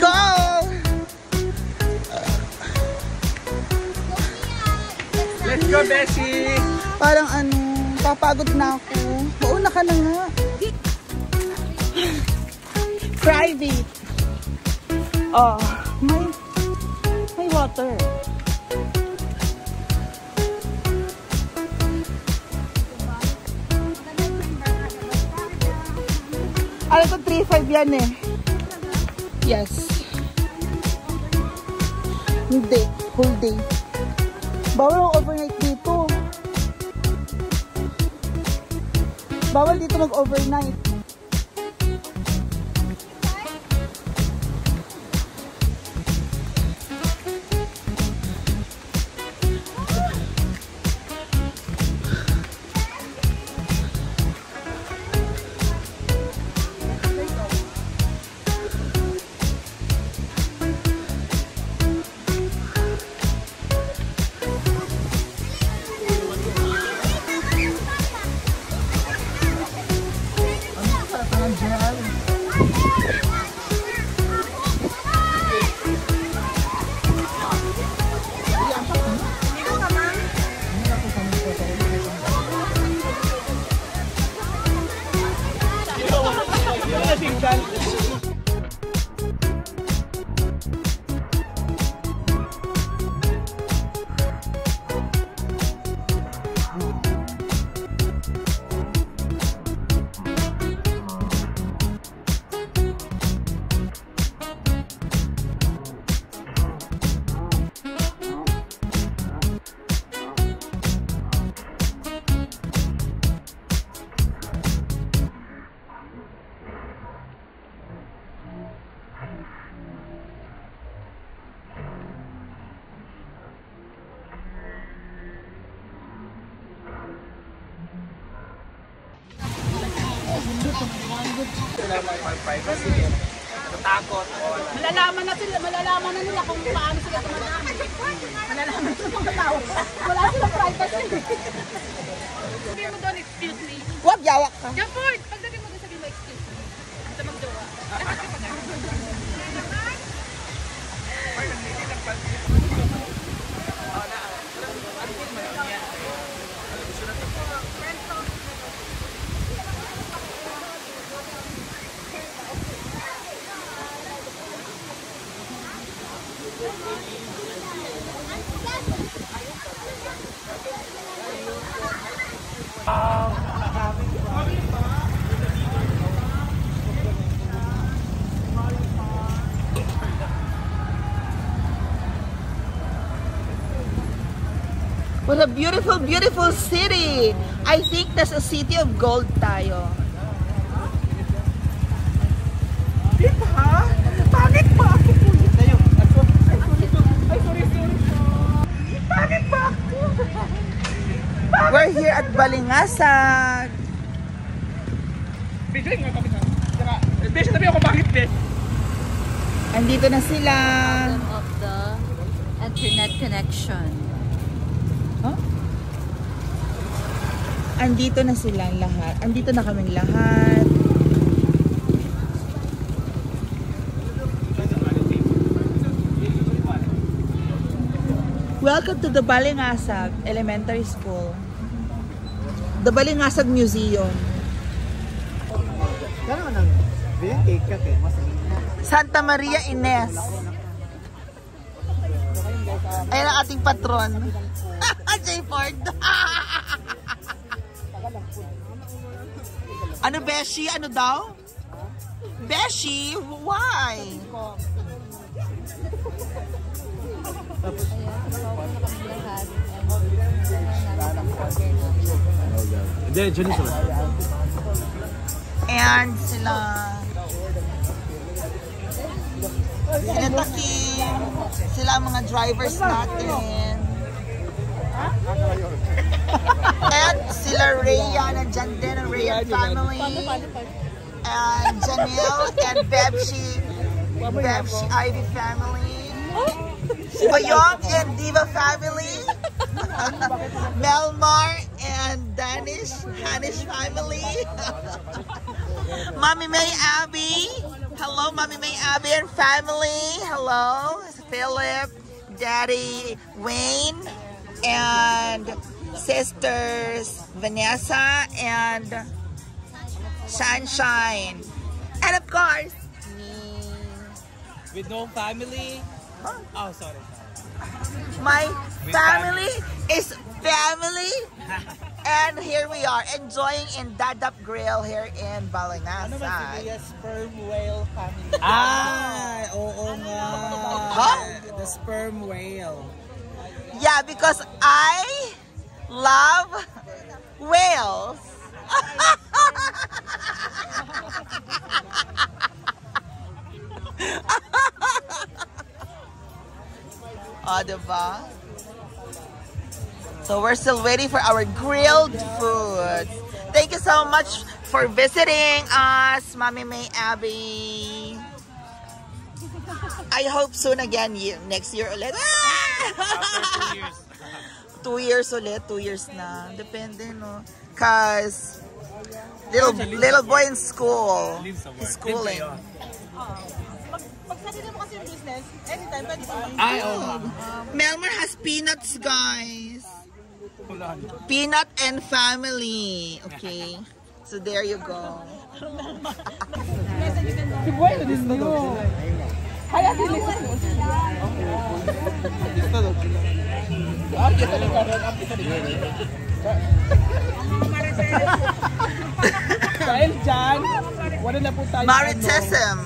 go! Let's go, Beshi! Parang ano, papagod na ako. Mauna ka na nga. Private. Oh, may water. Ano to, 3.5 yan eh. Yes. Hindi, whole day. Bawal ang overnight dito. Bawal dito mag-overnight. Takot. Malalaman na nila kung paano sila tumadami. Malalaman na mga tao. Wala silang privacy. Sabi mo doon, excuse me. Huwag, yawak ka. Jampord, pagdating mo doon sabi mo, excuse me. Sa magjowa. What a beautiful, beautiful city! I think that's a city of gold tayo. Di ba? Bakit ba ako po? Ay, sorry. Bakit ba ako? We're here at Balingasag. Beshi nga kami na. Beshi, sabi ako bakit, Beshi? Andito na sila. Of the internet connection. Huh? Andito na silang lahat. Andito na kaming lahat. Welcome to the Balingasag Elementary School. The Balingasag Museum. Santa Maria Ines. Ayan ang ating patron. J. Ford. Ano, Beshi? Ano daw? Beshi? Why? And sila Takim, sila ang mga drivers natin. And sila Rhea, nandyan din ang Rhea family. And Janelle and Bebshi Ivy family. Boyong and Diva family. Melmar and Hanish family. Mommy May Abby. Hello, Mommy May Abby and family. Hello, Philip, Daddy Wayne, and sisters Vanessa and Sunshine. And of course, me. With no family? Huh? Oh, sorry. My family is family. And here we are, enjoying in Dadap Grill here in Ano ba Balangasag. si sperm whale family? Oo nga. Huh? The sperm whale. Yeah, because I love whales. Oh, diba? So we're still waiting for our grilled food. Thank you so much for visiting us, Mommy May Abby. I hope soon again, next year ulit. After 2 years. 2 years ulit, 2 years na. Depende, no? Cause little boy in school. He's schooling. Pag sarili mo kasi yung business, anytime pwede ka. Ay, oo. Melmar has peanuts, guys. Peanut and family. Okay. So there you go. Si Buhay na din nyo. Kaya dilisan mo. Dito daw sila. Kita lang karoon. Kita lang. Dahil dyan, wala na po tayo. Maritism.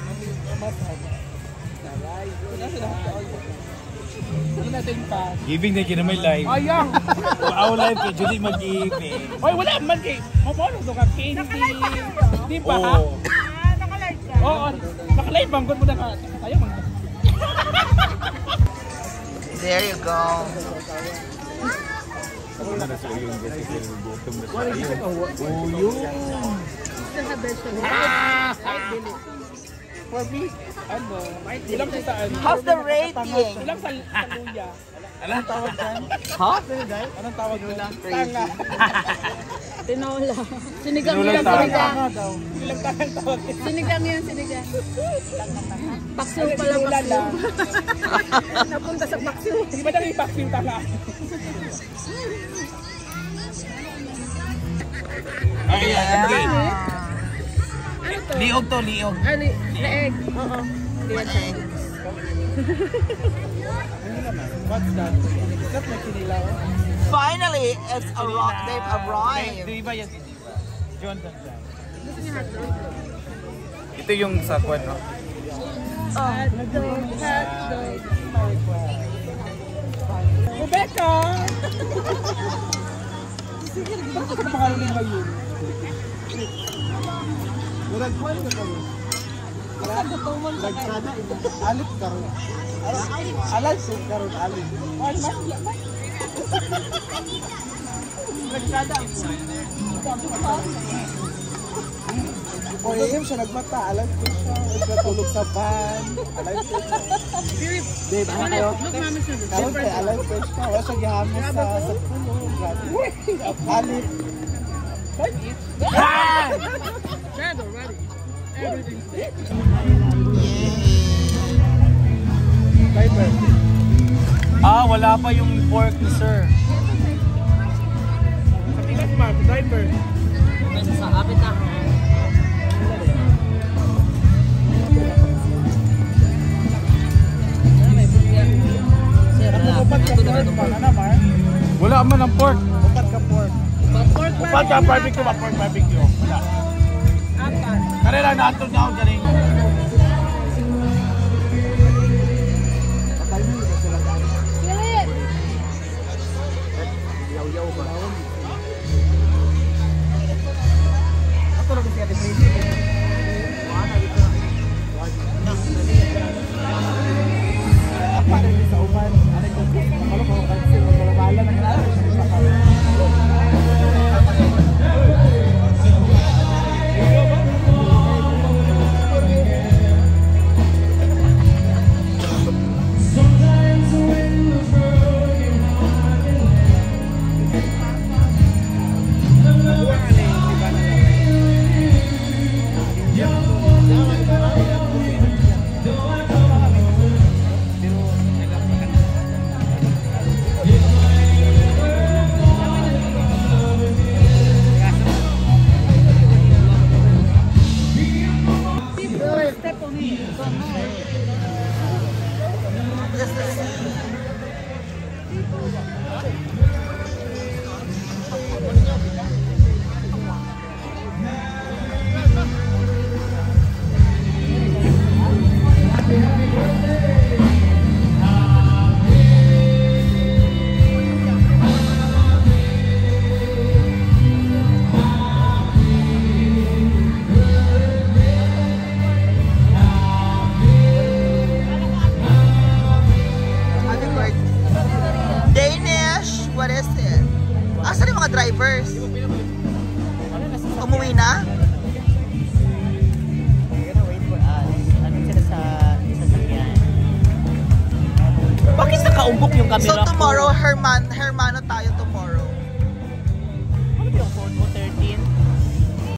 Giving na kinamay live. Ayang! Wow, live kay Judy mag-giving. Oy, wala man kay. Mapolo do ka candy. Di ba ha? Naka-live ka. Oo, naka-live bang mo na ka. Ayaw man. There you go. For me, ano, ilang sa saan? How's the rating? Ilang sa luya? Anong tawag dyan? Ha? Anong tawag dyan? Tanga. Tinola. Sinigang Ilang yan, sinigang. daw. Ilang tangang tawag dyan? Sinigang yan, sinigang. Pakso pala, pakso. Napunta sa pakso. Di ba nang ipakso yung tanga? Ayan, okay. Liog to, liog. Leeg. Oo. Leeg. What's that? Is that my kinilaw? Finally, it's they've arrived. Di ba yan? John Dan. Ito yung sa kwan, no? Hotdog. Rebecca! Bakit ka pangalan ba yun? Nagkwan ka kami. Nagkada. Alit ka rin. Alat ka rin. Alit. Nagkada. O yun siya nagmata. Alat ko siya. Nagkatulog sa van. Alat ko siya. Dave, ano kayo? Karoon kay alat ko siya. Wala siya gihamo sa pulo. Alit. Red already. Everything's there. Diaper. Wala pa yung pork ni sir. Sa Pinas, ma'am, diaper. Sa kapit na. Upat ka pork pa, ano, Mar? Wala man ang pork. Upat ka pork. Upat ka barbecue ba? Pork barbecue. Wala. Apat. Karela, naatog na ako galing. Philip! Yaw-yaw ba? Ato lang siya di crazy. Apa rin sa uman? Ano ko? Nakalo ko kasi wala na nga. Umuwi na? They're gonna wait for us. Ano sila sa sasakyan? Bakit nakaumbok yung camera So tomorrow, Hermano tayo tomorrow.